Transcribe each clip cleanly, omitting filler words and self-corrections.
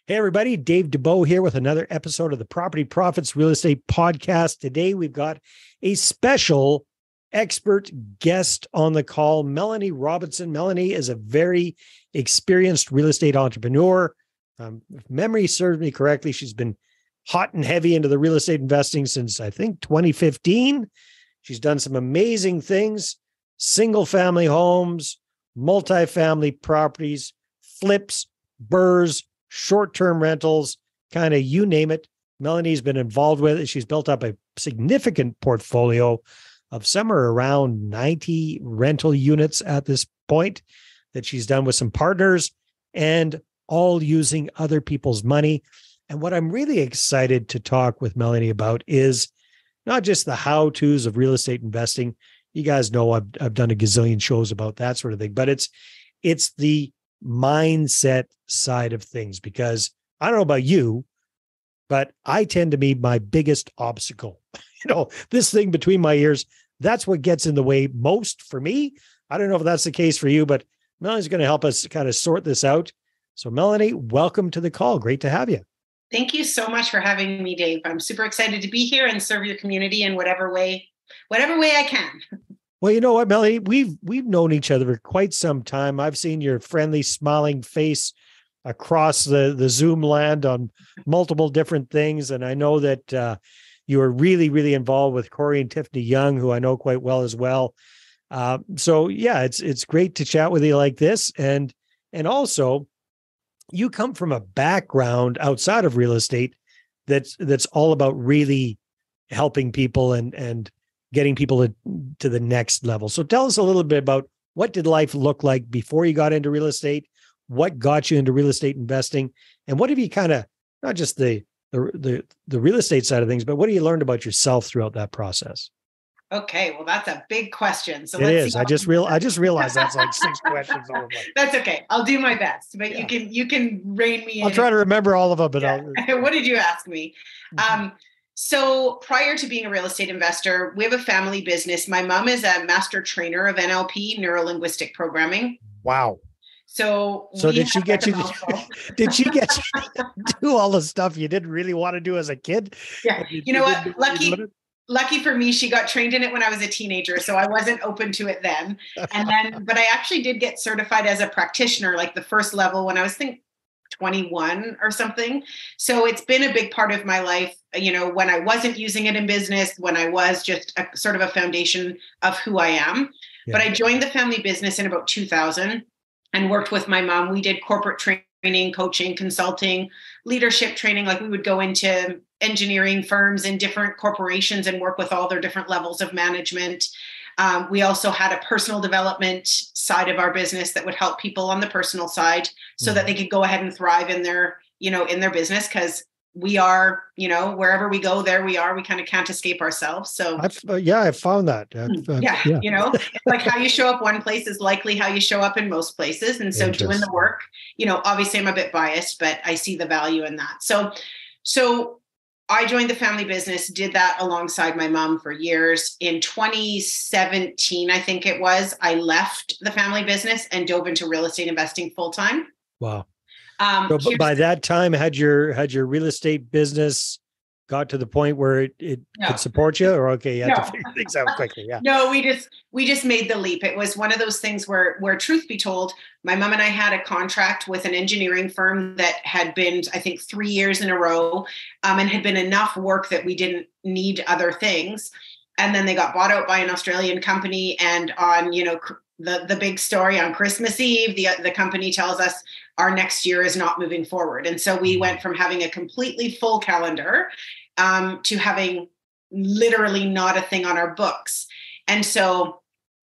Hey, everybody. Dave Dubeau here with another episode of the Property Profits Real Estate Podcast. Today, we've got a special expert guest on the call, Melanie Robinson. Melanie is a very experienced real estate entrepreneur. If memory serves me correctly, she's been hot and heavy into the real estate investing since, I think, 2015. She's done some amazing things, single-family homes, multifamily properties, flips, BRRRRs, short-term rentals, kind of you name it. Melanie's been involved with it. She's built up a significant portfolio of somewhere around 90 rental units at this point that she's done with some partners and all using other people's money. And what I'm really excited to talk with Melanie about is not just the how-tos of real estate investing. You guys know I've done a gazillion shows about that sort of thing, but it's the mindset side of things, because I don't know about you, but I tend to be my biggest obstacle. This thing between my ears, that's what gets in the way most for me. I don't know if that's the case for you, but Melanie's going to help us kind of sort this out. So Melanie, welcome to the call. Great to have you. Thank you so much for having me, Dave. I'm super excited to be here and serve your community in whatever way I can. Well, you know what, Melanie, we've known each other for quite some time. I've seen your friendly, smiling face across the Zoom land on multiple different things. And I know that you are really, really involved with Corey and Tiffany Young, who I know quite well as well. So yeah, it's great to chat with you like this. And also, you come from a background outside of real estate that's all about really helping people and getting people to the next level. So tell us a little bit about what did life look like before you got into real estate? What got you into real estate investing? And what have you kind of, not just the real estate side of things, but what have you learned about yourself throughout that process? Okay, well, that's a big question. So it is. I just realized that's like 6 questions. That's okay. I'll do my best, but yeah. you can rein me in. I'll try to remember all of them, but What did you ask me? So prior to being a real estate investor, we have a family business. My mom is a Master Trainer of NLP, Neuro Linguistic Programming. Wow. So did she get you to do all the stuff you didn't really want to do as a kid? Yeah. You know what? Lucky for me, she got trained in it when I was a teenager, so I wasn't open to it then. But I actually did get certified as a practitioner, like the first level when I was 21 or something. So it's been a big part of my life, when I wasn't using it in business, when I was just a sort of a foundation of who I am. Yeah. But I joined the family business in about 2000 and worked with my mom. We did corporate training, coaching, consulting, leadership training. Like we would go into engineering firms and different corporations and work with all their different levels of management. We also had a personal development side of our business that would help people on the personal side so that they could go ahead and thrive in their business, because we are, wherever we go, there we are. We kind of can't escape ourselves. So I found that. It's like how you show up one place is likely how you show up in most places. And so doing the work, obviously I'm a bit biased, but I see the value in that. So I joined the family business, did that alongside my mom for years. In 2017, I think it was, I left the family business and dove into real estate investing full time. Wow. So by that time, had your real estate business got to the point where it could support you, or you had to figure things out quickly? Yeah. No, we just made the leap. It was one of those things where truth be told, my mom and I had a contract with an engineering firm that had been, I think, 3 years in a row, and had been enough work that we didn't need other things. And then they got bought out by an Australian company, and on, the big story on Christmas Eve, the company tells us our next year is not moving forward. And so we went from having a completely full calendar to having literally not a thing on our books. And so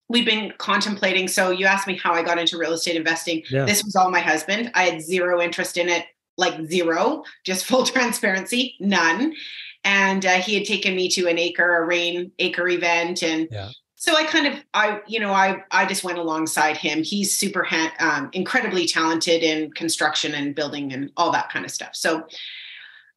we've been contemplating. So you asked me how I got into real estate investing. Yeah. This was all my husband. I had zero interest in it, like zero, just full transparency, none. And he had taken me to a rain acre event. And so I just went alongside him. He's super incredibly talented in construction and building and all that kind of stuff. So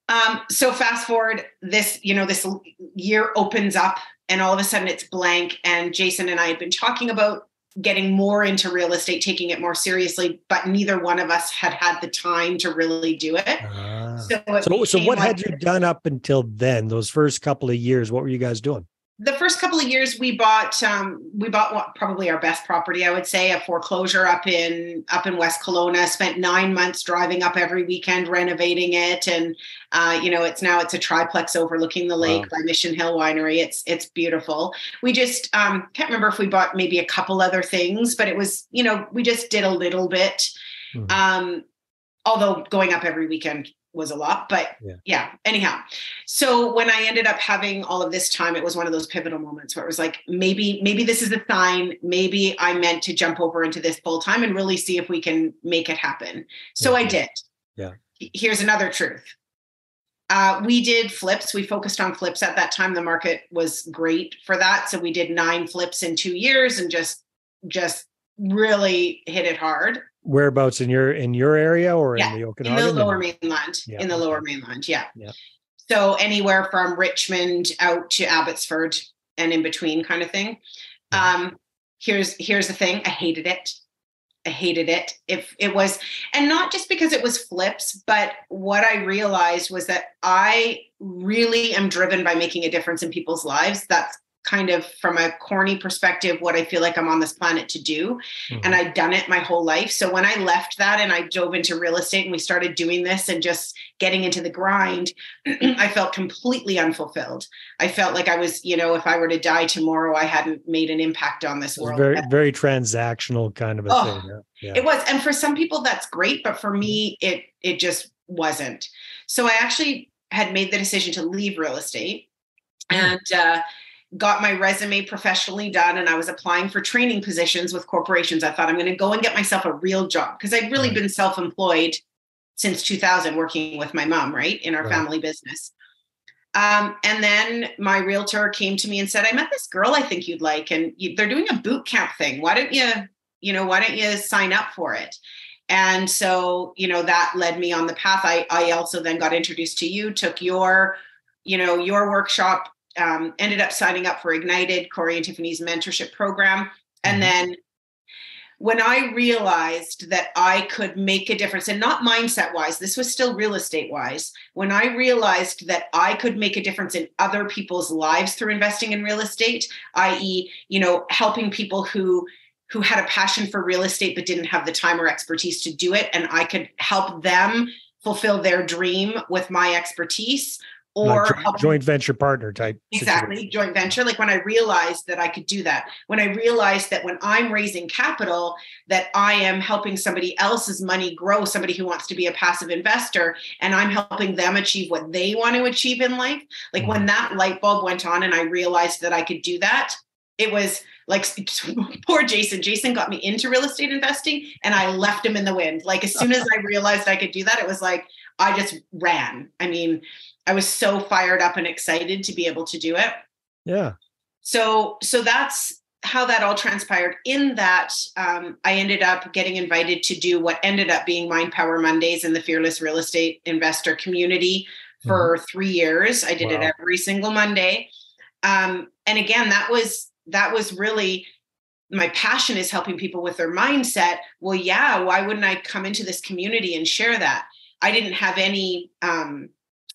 fast forward, this year opens up and all of a sudden it's blank. And Jason and I had been talking about getting more into real estate, taking it more seriously, but neither one of us had the time to really do it. So what had you done up until then? Those first couple of years, what were you guys doing? The first couple of years we bought probably our best property, I would say, a foreclosure up in West Kelowna. Spent 9 months driving up every weekend, renovating it. And, it's a triplex overlooking the lake by Mission Hill Winery. It's beautiful. We just can't remember if we bought maybe a couple other things, but it was, we just did a little bit. Although going up every weekend was a lot, but anyhow. So when I ended up having all of this time, it was one of those pivotal moments where it was like, maybe this is a sign. Maybe I meant to jump over into this full time and really see if we can make it happen. So I did. Yeah. Here's another truth. We did flips. We focused on flips at that time. The market was great for that. So we did 9 flips in 2 years and just really hit it hard. Whereabouts in your area or in the Okanagan? In the lower mainland. Yeah, in the lower mainland. Yeah. Yeah. So anywhere from Richmond out to Abbotsford and in between kind of thing. Here's the thing. I hated it. If it was, and not just because it was flips, but what I realized was that I really am driven by making a difference in people's lives. That's kind of from a corny perspective, what I feel like I'm on this planet to do. And I'd done it my whole life. So when I left that and I dove into real estate and we started doing this and just getting into the grind, I felt completely unfulfilled. I felt like I was, if I were to die tomorrow, I hadn't made an impact on this world. Very, very transactional kind of a thing. Yeah. It was. And for some people that's great, but for me, it just wasn't. So I actually had made the decision to leave real estate and, got my resume professionally done, and I was applying for training positions with corporations. I thought I'm going to go and get myself a real job because I'd really been self-employed since 2000, working with my mom, right, in our family business. And then my realtor came to me and said, I met this girl I think you'd like, and they're doing a boot camp thing. Why don't you sign up for it? And so, that led me on the path. I also then got introduced to you, took your workshop, ended up signing up for Ignited, Corey and Tiffany's mentorship program. And then when I realized that I could make a difference, and not mindset wise, this was still real estate wise, when I realized that I could make a difference in other people's lives through investing in real estate, i.e., helping people who had a passion for real estate but didn't have the time or expertise to do it, and I could help them fulfill their dream with my expertise. Or joint venture partner type. Exactly. Situation. Joint venture. Like when I realized that I could do that, when I realized that when I'm raising capital, that I am helping somebody else's money grow, somebody who wants to be a passive investor, and I'm helping them achieve what they want to achieve in life. Like when that light bulb went on and I realized that I could do that, it was like poor Jason. Jason got me into real estate investing and I left him in the wind. Like as soon as I realized I could do that, it was like, I just ran. I mean, I was so fired up and excited to be able to do it. Yeah. So that's how that all transpired. In that, I ended up getting invited to do what ended up being Mind Power Mondays in the Fearless Real Estate Investor community for 3 years. I did it every single Monday. And again, that was really my passion, is helping people with their mindset. Well, yeah, why wouldn't I come into this community and share that? I didn't have any, I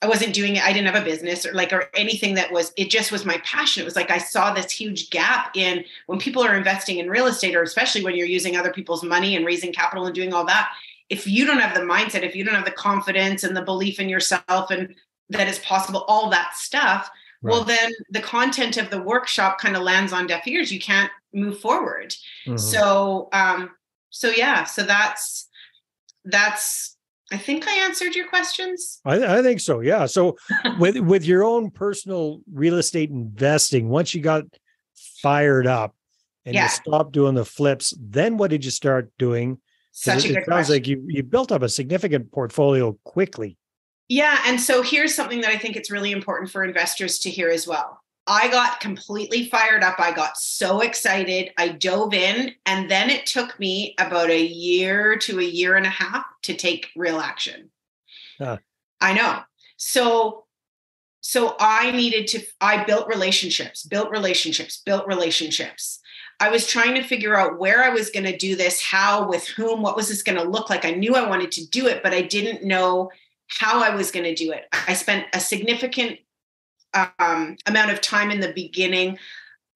wasn't doing it. I didn't have a business or anything it just was my passion. It was like, I saw this huge gap in when people are investing in real estate, or especially when you're using other people's money and raising capital and doing all that. If you don't have the mindset, if you don't have the confidence and the belief in yourself and that it's possible, all that stuff, well, then the content of the workshop kind of lands on deaf ears. You can't move forward. So that's, I think I answered your questions. I think so. Yeah. So with your own personal real estate investing, once you got fired up and you stopped doing the flips, then what did you start doing? Such a good question. It sounds like you built up a significant portfolio quickly. Yeah. And so here's something that I think it's really important for investors to hear as well. I got completely fired up. I got so excited. I dove in, and then it took me about a year to a year and a half to take real action. I know. So So I built relationships. I was trying to figure out where I was going to do this, how, with whom, what was this going to look like? I knew I wanted to do it, but I didn't know how I was going to do it. I spent a significant amount of time in the beginning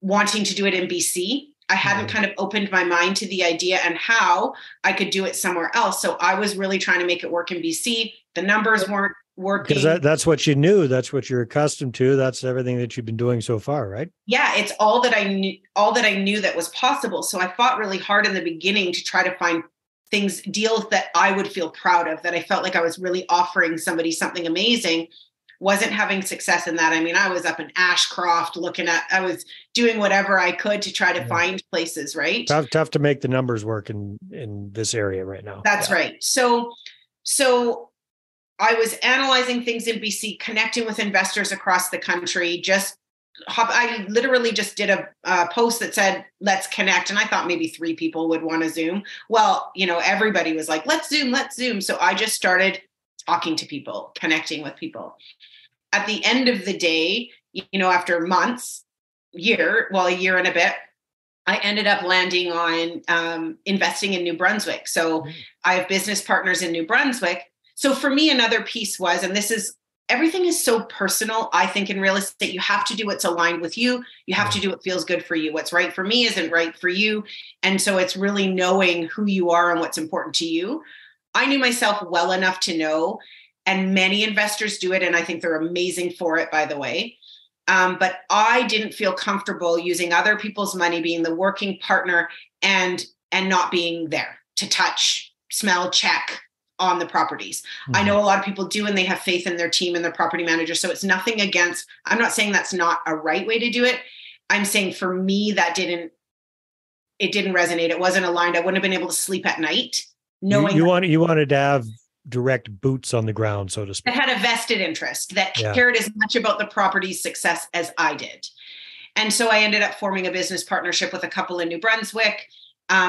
wanting to do it in BC. I hadn't kind of opened my mind to the idea and how I could do it somewhere else. So I was really trying to make it work in BC. The numbers weren't working. Because that's what you knew. That's what you're accustomed to. That's everything that you've been doing so far, right? Yeah, it's all that I knew that was possible. So I fought really hard in the beginning to try to find deals that I would feel proud of, that I felt like I was really offering somebody something amazing. Wasn't having success in that. I mean, I was up in Ashcroft I was doing whatever I could to try to find places, right? Tough to make the numbers work in this area right now. That's right. So I was analyzing things in BC, connecting with investors across the country. I literally just did a post that said, let's connect. And I thought maybe 3 people would want to Zoom. Well, everybody was like, let's Zoom. So I just started talking to people, connecting with people. At the end of the day, after months, a year and a bit, I ended up landing on investing in New Brunswick. So I have business partners in New Brunswick. So for me, another piece was, and everything is so personal. I think in real estate, you have to do what's aligned with you. You have to do what feels good for you. What's right for me isn't right for you. And so it's really knowing who you are and what's important to you. I knew myself well enough to know, and many investors do it, and I think they're amazing for it, by the way. But I didn't feel comfortable using other people's money, being the working partner, and not being there to touch, smell, check on the properties. I know a lot of people do, and they have faith in their team and their property manager. So it's nothing against, I'm not saying that's not a right way to do it. I'm saying for me, it didn't resonate. It wasn't aligned. I wouldn't have been able to sleep at night. Knowing you wanted to have direct boots on the ground, so to speak. That had a vested interest, that cared as much about the property's success as I did. And so I ended up forming a business partnership with a couple in New Brunswick.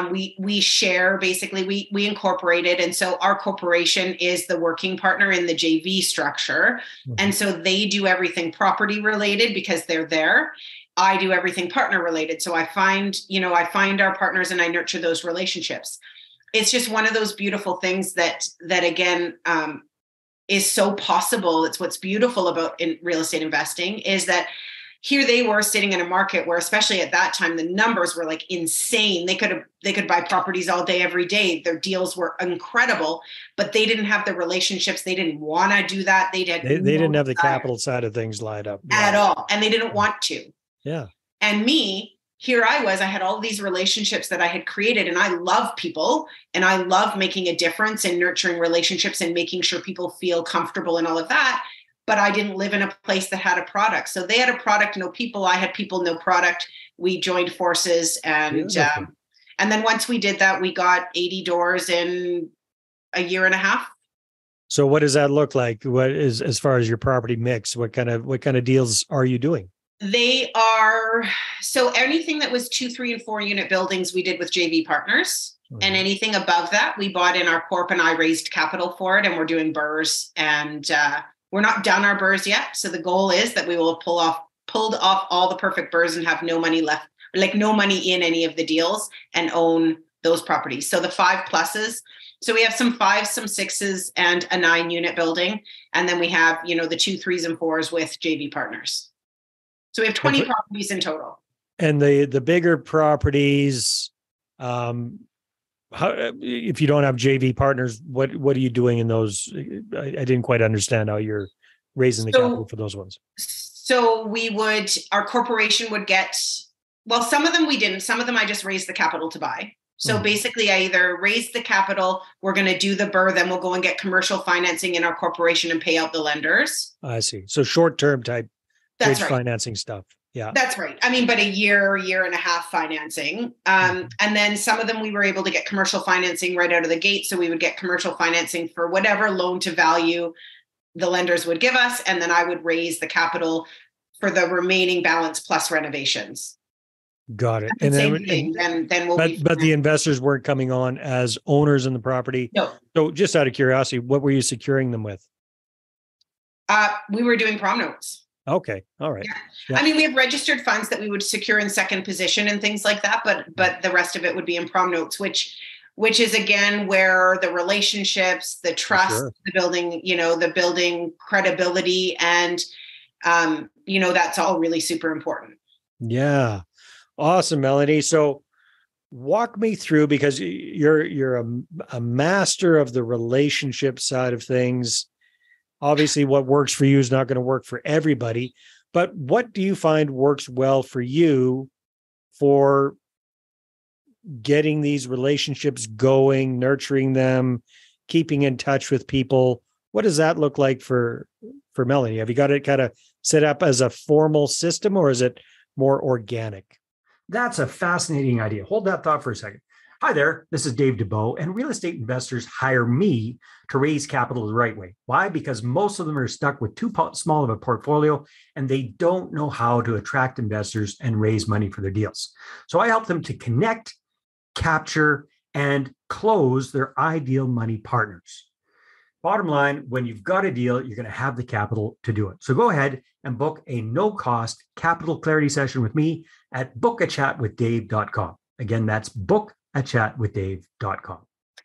We share, basically, we incorporated. And so our corporation is the working partner in the JV structure. And so they do everything property related because they're there. I do everything partner related. So I find our partners and I nurture those relationships. It's just one of those beautiful things that again, is so possible. It's what's beautiful about in real estate investing is that here they were sitting in a market where, especially at that time, the numbers were like insane. They could buy properties all day, every day. Their deals were incredible, but they didn't have the relationships. They didn't want to do that. They didn't have the capital side of things lined up at all. And they didn't want to. Yeah. And me, here I had all these relationships that I had created, and I love people and I love making a difference and nurturing relationships and making sure people feel comfortable and all of that. But I didn't live in a place that had a product. So they had a product, no people. I had people, no product. We joined forces. And then once we did that, we got 80 doors in a year and a half. So what does that look like? What is, as far as your property mix, what kind of deals are you doing? They are, so anything that was 2, 3, and 4 unit buildings, we did with JV partners. And anything above that, we bought in our corp, and I raised capital for it. And we're doing BRRRRs, and we're not done our BRRRRs yet. So the goal is that we will pulled off all the perfect BRRRRs and have no money left, like no money in any of the deals, and own those properties. So the 5+. So we have some 5s, some 6s, and a 9 unit building. And then we have, the 2, 3s, and 4s with JV partners. So we have 20 properties in total. And the bigger properties, if you don't have JV partners, what are you doing in those? I didn't quite understand how you're raising the capital for those ones. So our corporation would get, well, some of them we didn't. Some of them I just raised the capital to buy. So basically I either raised the capital, we're going to do the BRRRR, then we'll go and get commercial financing in our corporation and pay out the lenders. I see. So short-term type. That's right. Financing stuff. Yeah. That's right. I mean, but a year and a half financing. And then some of them we were able to get commercial financing right out of the gate. So we would get commercial financing for whatever loan to value the lenders would give us. And then I would raise the capital for the remaining balance plus renovations. Got it. And then we'll but the investors weren't coming on as owners in the property. No. So just out of curiosity, what were you securing them with? We were doing prom notes. Okay. All right. Yeah. Yeah. I mean, we have registered funds that we would secure in second position and things like that, but the rest of it would be in prom notes, which is again where the relationships, the trust, Sure. the building, the building credibility, and that's all really super important. Yeah. Awesome, Melanie. So walk me through, because you're a master of the relationship side of things. Obviously, what works for you is not going to work for everybody, but what do you find works well for you for getting these relationships going, nurturing them, keeping in touch with people? What does that look like for Melanie? Have you got it kind of set up as a formal system, or is it more organic? That's a fascinating idea. Hold that thought for a second. Hi there, this is Dave Dubeau, and real estate investors hire me to raise capital the right way. Why? Because most of them are stuck with too small of a portfolio, and they don't know how to attract investors and raise money for their deals. So I help them to connect, capture, and close their ideal money partners. Bottom line, when you've got a deal, you're going to have the capital to do it. So go ahead and book a no-cost capital clarity session with me at bookachatwithdave.com. Again, that's bookachatwithdave.com.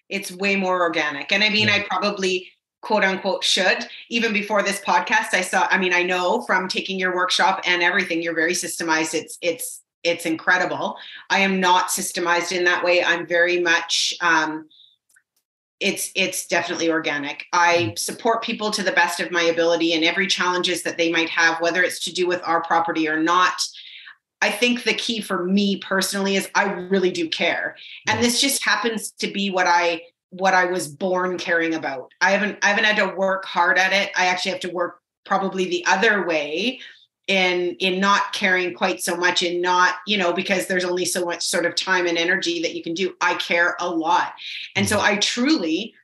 It's way more organic. And I mean, I probably quote unquote should. Even before this podcast, I know from taking your workshop and everything, you're very systemized. It's incredible. I am not systemized in that way. I'm very much it's definitely organic. I support people to the best of my ability and every challenges that they might have, whether it's to do with our property or not. I think the key for me personally is I really do care. And this just happens to be what I was born caring about. I haven't had to work hard at it. I actually have to work probably the other way in not caring quite so much, in not, because there's only so much sort of time and energy that you can do. I care a lot. And so I truly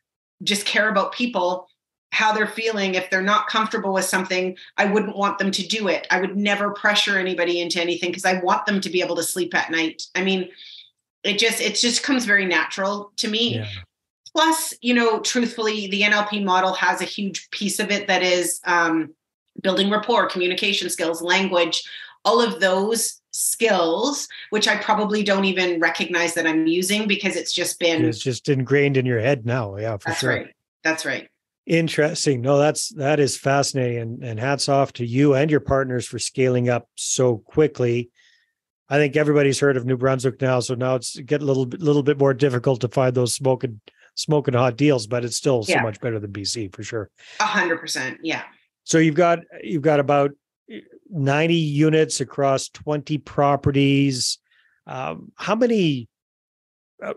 just care about people, how they're feeling. If they're not comfortable with something, I wouldn't want them to do it. I would never pressure anybody into anything because I want them to be able to sleep at night. I mean, it just comes very natural to me. Yeah. Plus, truthfully, the NLP model has a huge piece of it that is building rapport, communication skills, language, all of those skills, which I probably don't even recognize that I'm using because it's just ingrained in your head now. Yeah, for that's sure. Right. That's right. Interesting. No, that is fascinating. And hats off to you and your partners for scaling up so quickly. I think everybody's heard of New Brunswick now. So now it's getting a little bit more difficult to find those smoking hot deals, but it's still so much better than BC for sure. 100%. Yeah. So you've got about 90 units across 20 properties. How many,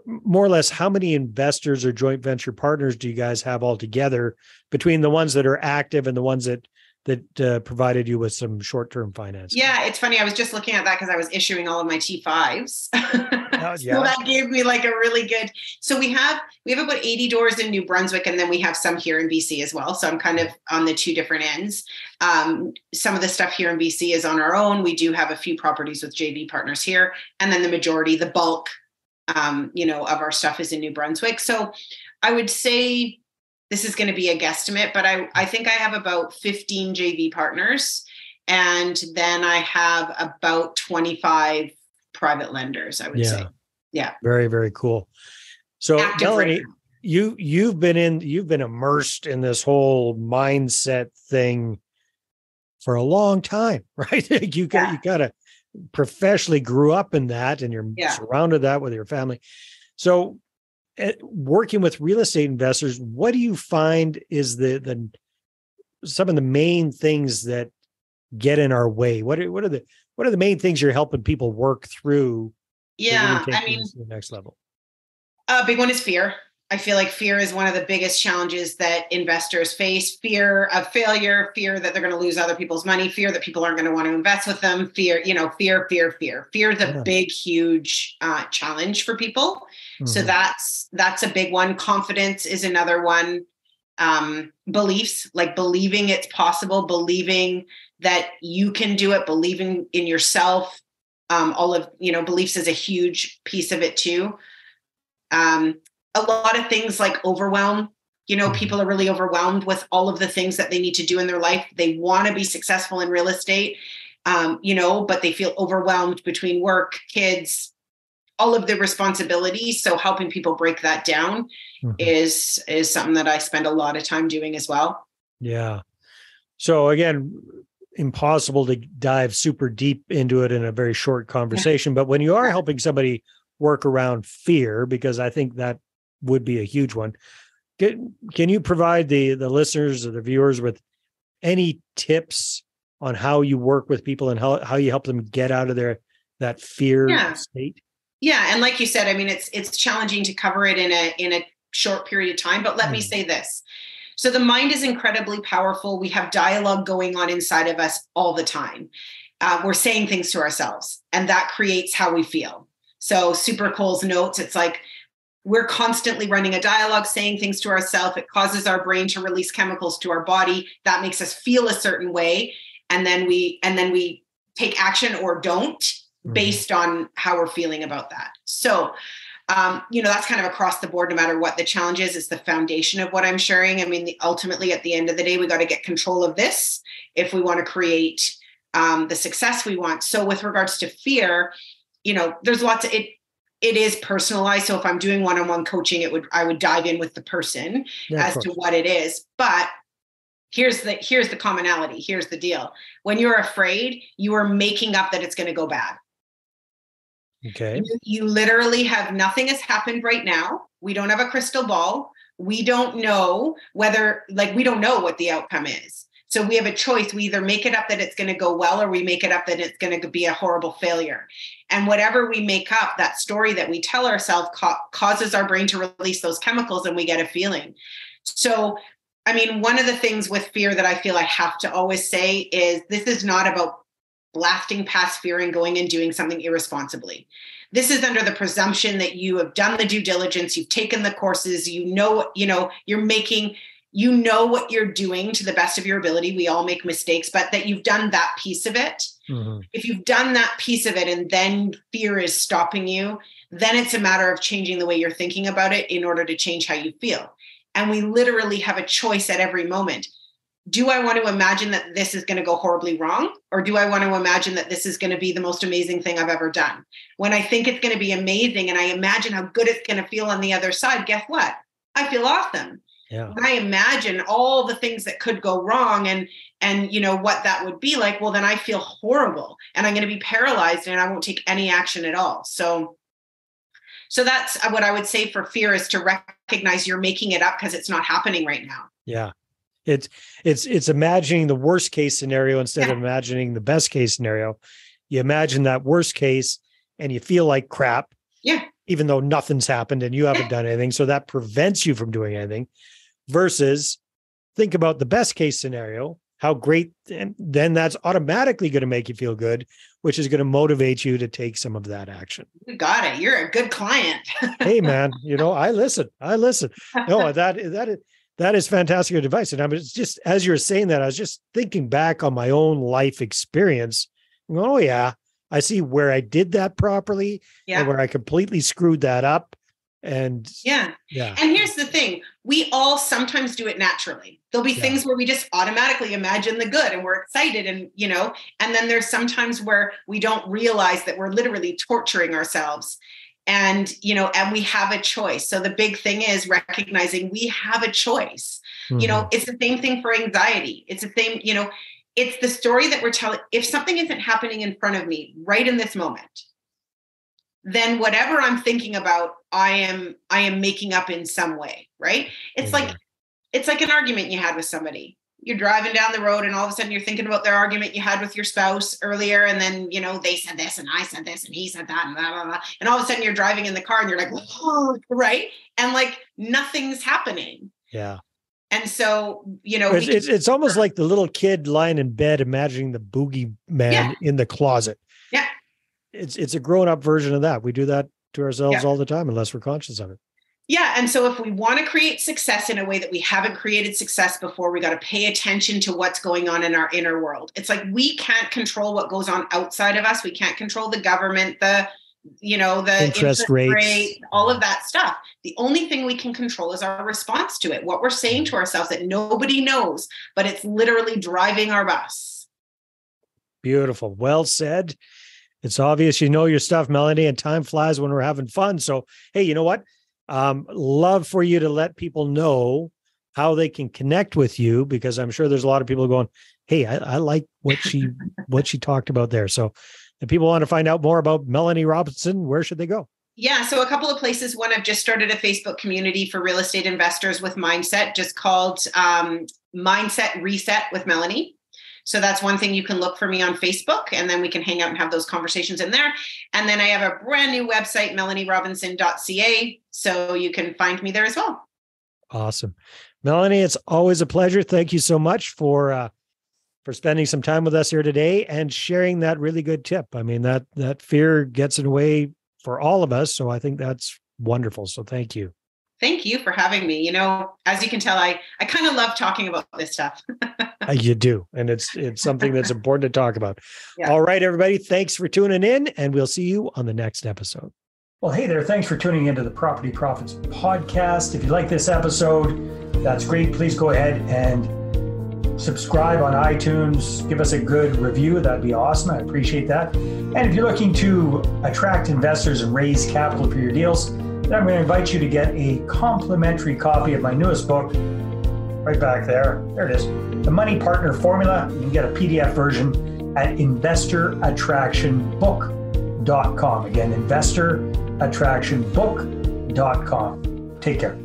more or less, how many investors or joint venture partners do you guys have altogether between the ones that are active and the ones that provided you with some short-term financing? Yeah, it's funny. I was just looking at that because I was issuing all of my T5s. Yeah. So that gave me like a really good. So we have about 80 doors in New Brunswick, and then we have some here in BC as well. So I'm kind of on the two different ends. Some of the stuff here in BC is on our own. We do have a few properties with JV partners here, and then the majority, the bulk, of our stuff is in New Brunswick. So I would say this is going to be a guesstimate, but I think I have about 15 JV partners, and then I have about 25 private lenders, I would say. Yeah. Very, very cool. So Active Melanie, you've been immersed in this whole mindset thing for a long time, right? You kind of professionally grew up in that, and you're surrounded that with your family. So working with real estate investors, what do you find is the some of the main things that get in our way? What are the main things you're helping people work through? Yeah, really to the next level. A big one is fear. I feel like fear is one of the biggest challenges that investors face. Fear of failure, fear that they're going to lose other people's money, fear that people aren't going to want to invest with them, fear. Fear is a big, huge challenge for people. Mm-hmm. So that's a big one. Confidence is another one. Beliefs, like believing it's possible, believing that you can do it, believing in yourself. All of, beliefs is a huge piece of it too. A lot of things like overwhelm. People are really overwhelmed with all of the things that they need to do in their life. They want to be successful in real estate, but they feel overwhelmed between work, kids, all of the responsibilities. So helping people break that down is something that I spend a lot of time doing as well. Yeah. So again, impossible to dive super deep into it in a very short conversation. But when you are helping somebody work around fear, because I think that would be a huge one, can you provide the listeners or the viewers with any tips on how you work with people and how you help them get out of that fear state? Yeah. And like you said, I mean, it's challenging to cover it in a short period of time, but let me say this. So the mind is incredibly powerful. We have dialogue going on inside of us all the time. We're saying things to ourselves, and that creates how we feel. So Super Cole's notes, it's like we're constantly running a dialogue, saying things to ourselves. It causes our brain to release chemicals to our body. That makes us feel a certain way. And then we take action or don't based on how we're feeling about that. So that's kind of across the board, no matter what the challenge is. It's the foundation of what I'm sharing. I mean, ultimately, at the end of the day, we got to get control of this if we want to create the success we want. So with regards to fear, there's lots of it. It is personalized. So if I'm doing one-on-one coaching, I would dive in with the person as to what it is. But here's the commonality. Here's the deal. When you're afraid, you are making up that it's going to go bad. Okay. You literally have nothing has happened right now. We don't have a crystal ball. We don't know we don't know what the outcome is. So we have a choice. We either make it up that it's going to go well, or we make it up that it's going to be a horrible failure. And whatever we make up, that story that we tell ourselves causes our brain to release those chemicals, and we get a feeling. So, I mean, one of the things with fear that I feel I have to always say is this is not about blasting past fear and going and doing something irresponsibly. This is under the presumption that you have done the due diligence, you've taken the courses, you know what you're doing to the best of your ability. We all make mistakes, but that you've done that piece of it. If you've done that piece of it and then fear is stopping you, then it's a matter of changing the way you're thinking about it in order to change how you feel. And we literally have a choice at every moment. Do I want to imagine that this is going to go horribly wrong? Or do I want to imagine that this is going to be the most amazing thing I've ever done? When I think it's going to be amazing and I imagine how good it's going to feel on the other side, guess what? I feel awesome. Yeah. When I imagine all the things that could go wrong and what that would be like, well, then I feel horrible and I'm going to be paralyzed and I won't take any action at all. So that's what I would say for fear, is to recognize you're making it up because it's not happening right now. Yeah. It's imagining the worst case scenario instead of imagining the best case scenario. You imagine that worst case and you feel like crap. Yeah. Even though nothing's happened and you haven't done anything. So that prevents you from doing anything, versus think about the best case scenario, how great, and then that's automatically going to make you feel good, which is going to motivate you to take some of that action. You got it. You're a good client. Hey man, I listen. No, that is fantastic advice. And I was just, as you're saying that, I was just thinking back on my own life experience. Oh yeah, I see where I did that properly and where I completely screwed that up. And yeah. And here's the thing. We all sometimes do it naturally. There'll be things where we just automatically imagine the good and we're excited and then there's sometimes where we don't realize that we're literally torturing ourselves. And, and we have a choice. So the big thing is recognizing we have a choice. It's the same thing for anxiety. It's the same, it's the story that we're telling. If something isn't happening in front of me right in this moment, then whatever I'm thinking about, I am making up in some way, right? It's like an argument you had with somebody. You're driving down the road and all of a sudden you're thinking about their argument you had with your spouse earlier. And then, they said this and I said this and he said that and blah, blah, blah. And all of a sudden you're driving in the car and you're like, oh, right? And nothing's happening. Yeah. And so, it's almost like the little kid lying in bed, imagining the boogeyman in the closet. Yeah. It's a grown-up version of that. We do that to ourselves all the time, unless we're conscious of it. Yeah. And so if we want to create success in a way that we haven't created success before, we got to pay attention to what's going on in our inner world. It's like we can't control what goes on outside of us. We can't control the government, the the interest rates, rate, all of that stuff. The only thing we can control is our response to it, what we're saying to ourselves that nobody knows, but it's literally driving our bus. Beautiful. Well said. It's obvious you know your stuff, Melanie, and time flies when we're having fun. So, hey, you know what? Love for you to let people know how they can connect with you, because I'm sure there's a lot of people going, hey, I like what she talked about there. So if people want to find out more about Melanie Robinson, where should they go? Yeah, so a couple of places. One, I've just started a Facebook community for real estate investors with mindset, just called Mindset Reset with Melanie. So that's one thing. You can look for me on Facebook, and then we can hang out and have those conversations in there. And then I have a brand new website, melanierobinson.ca. So you can find me there as well. Awesome. Melanie, it's always a pleasure. Thank you so much for spending some time with us here today and sharing that really good tip. I mean, that fear gets in the way for all of us. So I think that's wonderful. So thank you. Thank you for having me. As you can tell, I kind of love talking about this stuff. You do. And it's something that's important to talk about. Yeah. All right, everybody. Thanks for tuning in, and we'll see you on the next episode. Well, hey there. Thanks for tuning into the Property Profits podcast. If you like this episode, that's great. Please go ahead and subscribe on iTunes. Give us a good review. That'd be awesome. I appreciate that. And if you're looking to attract investors and raise capital for your deals, then I'm going to invite you to get a complimentary copy of my newest book, right back there. There it is. The Money Partner Formula. You can get a PDF version at investorattractionbook.com. Again, investorattractionbook.com. Take care.